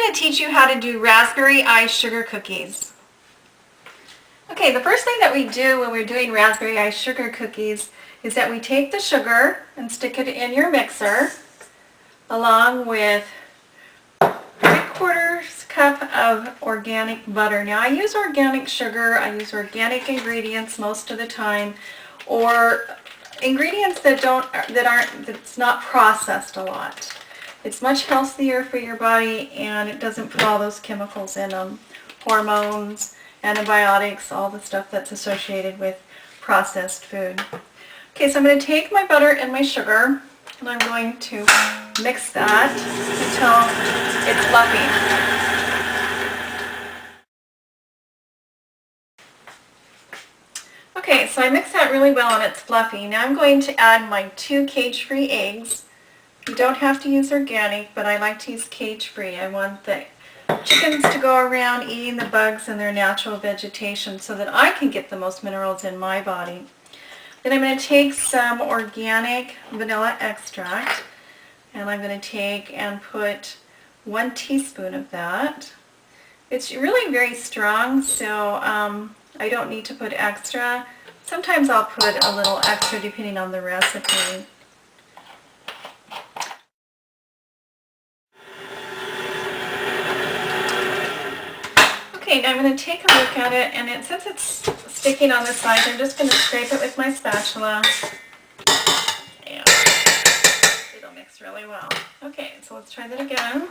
going to teach you how to do raspberry ice sugar cookies. Okay, the first thing that we do when we're doing raspberry ice sugar cookies is that we take the sugar and stick it in your mixer along with 3/4 cup of organic butter. Now I use organic sugar, I use organic ingredients most of the time, or ingredients that's not processed a lot. It's much healthier for your body and it doesn't put all those chemicals in them, hormones, antibiotics, all the stuff that's associated with processed food. Okay, so I'm going to take my butter and my sugar and I'm going to mix that until it's fluffy. Okay, so I mixed that really well and it's fluffy. Now I'm going to add my 2 cage-free eggs. You don't have to use organic, but I like to use cage-free. I want the chickens to go around eating the bugs in their natural vegetation so that I can get the most minerals in my body. Then I'm going to take some organic vanilla extract and I'm going to take and put 1 teaspoon of that. It's really very strong, so I don't need to put extra. Sometimes I'll put a little extra depending on the recipe. Okay, now I'm going to take a look at it, and since it's sticking on the side, I'm just going to scrape it with my spatula, and it'll mix really well. Okay, so let's try that again.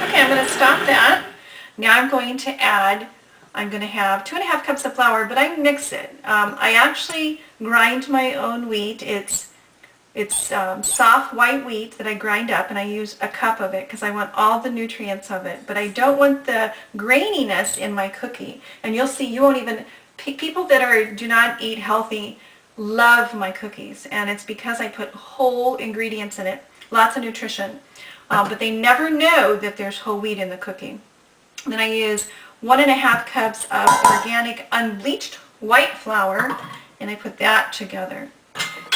Okay, I'm going to stop that. Now I'm going to have 2.5 cups of flour, but I mix it. I actually grind my own wheat. It's soft white wheat that I grind up, and I use a cup of it because I want all the nutrients of it. But I don't want the graininess in my cookie. And you'll see, you won't even, people that do not eat healthy love my cookies. And it's because I put whole ingredients in it, lots of nutrition. But they never know that there's whole wheat in the cookie. Then I use 1.5 cups of organic unbleached white flour, and I put that together.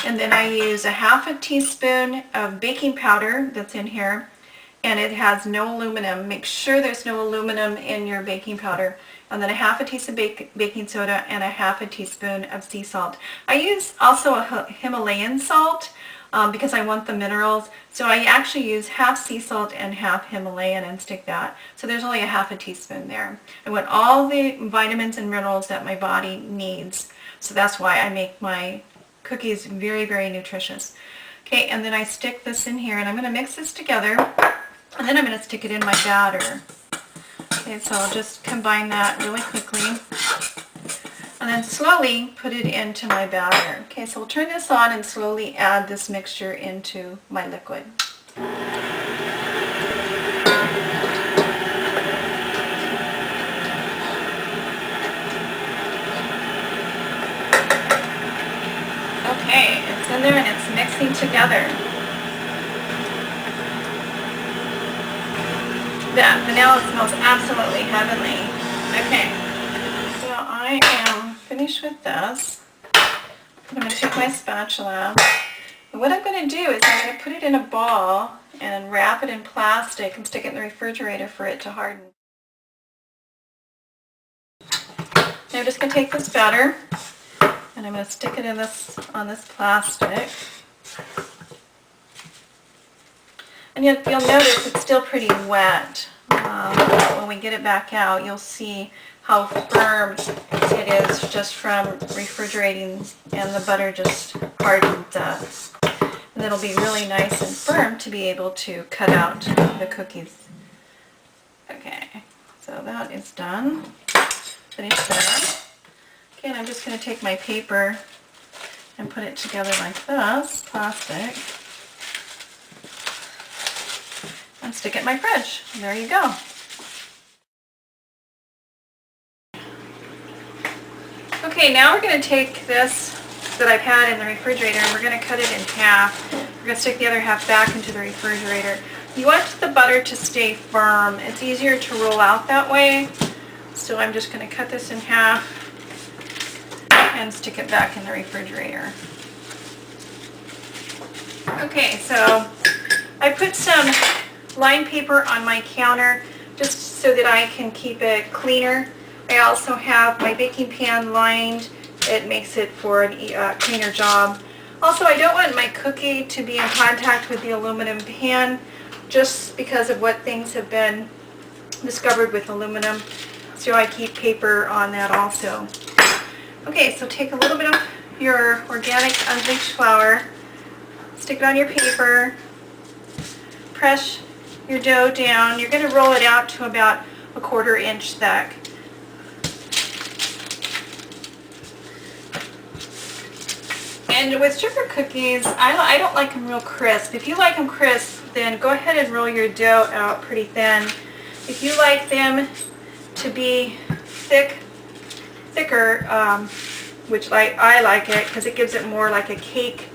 And then I use 1/2 teaspoon of baking powder that's in here, and it has no aluminum. Make sure there's no aluminum in your baking powder. And then 1/2 teaspoon of baking soda and 1/2 teaspoon of sea salt. I use also a Himalayan salt because I want the minerals. So I actually use 1/2 sea salt and 1/2 Himalayan and stick that. So there's only 1/2 teaspoon there. I want all the vitamins and minerals that my body needs. So that's why I make my cookies very, very nutritious. Okay, and then I stick this in here, and I'm going to mix this together, and then I'm going to stick it in my batter. Okay, so I'll just combine that really quickly, and then slowly put it into my batter. Okay, so we'll turn this on and slowly add this mixture into my liquid. Okay, it's in there and it's mixing together. That vanilla smells absolutely heavenly. Okay, so I am finished with this. I'm going to take my spatula. And what I'm going to do is I'm going to put it in a ball and wrap it in plastic and stick it in the refrigerator for it to harden. Now I'm just going to take this batter and I'm going to stick it on this plastic. And you'll notice it's still pretty wet. When we get it back out, you'll see how firm it is just from refrigerating, and the butter just hardened up. And it'll be really nice and firm to be able to cut out the cookies. Okay, so that is done. Finish that. Okay, and I'm just going to take my paper and put it together like this, plastic, and stick it in my fridge. And there you go. Okay, now we're going to take this that I've had in the refrigerator and we're going to cut it in half. We're going to stick the other half back into the refrigerator. You want the butter to stay firm. It's easier to roll out that way. So I'm just going to cut this in half and stick it back in the refrigerator. Okay, so I put some lined paper on my counter just so that I can keep it cleaner. I also have my baking pan lined. It makes it for a cleaner job. Also, I don't want my cookie to be in contact with the aluminum pan just because of what things have been discovered with aluminum. So I keep paper on that also. Okay, so take a little bit of your organic unbleached flour, stick it on your paper, press your dough down. You're going to roll it out to about a 1/4 inch thick. And with sugar cookies, I don't like them real crisp. If you like them crisp, then go ahead and roll your dough out pretty thin. If you like them to be thicker, which I like it because it gives it more like a cake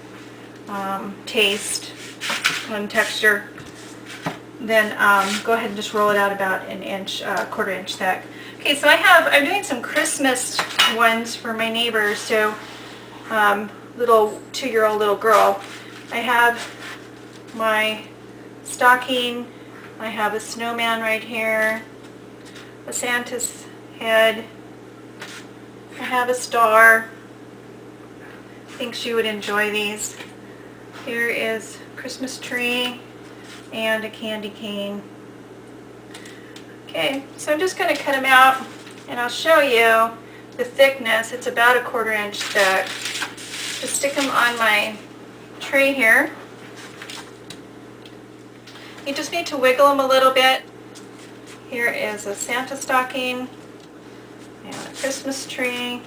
taste and texture, then go ahead and just roll it out about an inch, 1/4 inch thick. Okay, so I'm doing some Christmas ones for my neighbors. So little 2-year-old little girl. I have my stocking. I have a snowman right here, a Santa's head. I have a star. I think she would enjoy these. Here is a Christmas tree and a candy cane. Okay, so I'm just going to cut them out and I'll show you the thickness. It's about a 1/4 inch thick. Just stick them on my tray here. You just need to wiggle them a little bit. Here is a Santa stocking and a Christmas tree.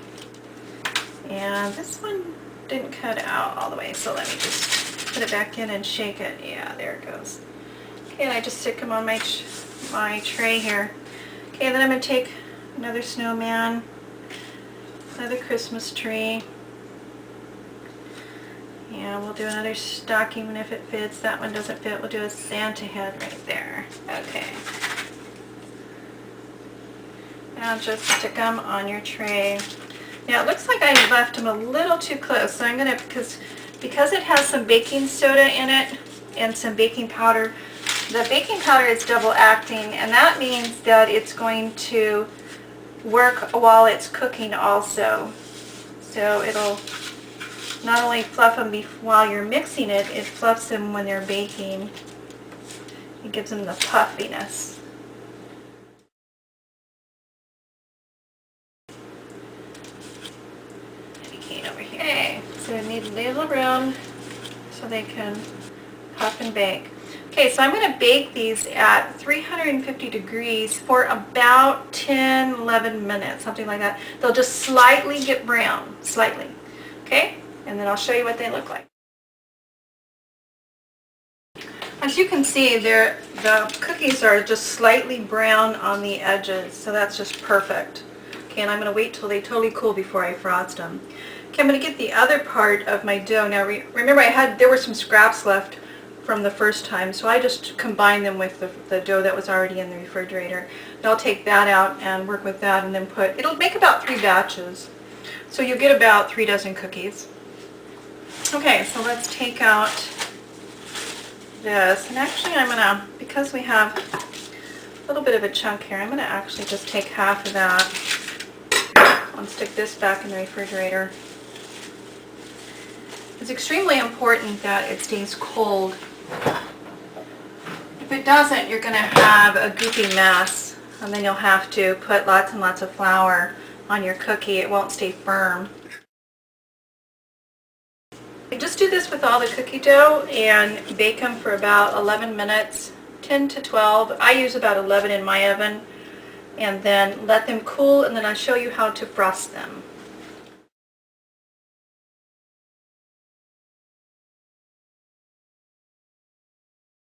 And this one didn't cut out all the way, so let me just put it back in and shake it. Yeah, there it goes. Okay, and I just stick them on my tray here. Okay, then I'm going to take another snowman, another Christmas tree. Yeah, we'll do another stocking if it fits. That one doesn't fit. We'll do a Santa head right there. Okay. Now just stick them on your tray. Now it looks like I left them a little too close, so I'm going to, because it has some baking soda in it and some baking powder, the baking powder is double acting, and that means that it's going to work while it's cooking also. So it'll not only fluff them while you're mixing it, it fluffs them when they're baking. It gives them the puffiness. Over here. Okay, so I need a little room so they can puff and bake. Okay, so I'm going to bake these at 350 degrees for about 10-11 minutes, something like that. They'll just slightly get brown, slightly. Okay, and then I'll show you what they look like. As you can see, the cookies are just slightly brown on the edges, so that's just perfect. Okay, and I'm going to wait till they totally cool before I frost them. Okay, I'm going to get the other part of my dough. Now remember there were some scraps left from the first time, so I just combined them with the dough that was already in the refrigerator. And I'll take that out and work with that, and then it'll make about 3 batches. So you'll get about 3 dozen cookies. Okay, so let's take out this. And actually I'm going to, because we have a little bit of a chunk here, I'm going to actually just take half of that and stick this back in the refrigerator. It's extremely important that it stays cold. If it doesn't, you're going to have a goopy mess, and then you'll have to put lots and lots of flour on your cookie. It won't stay firm. Just do this with all the cookie dough and bake them for about 11 minutes, 10 to 12. I use about 11 in my oven, and then let them cool, and then I'll show you how to frost them.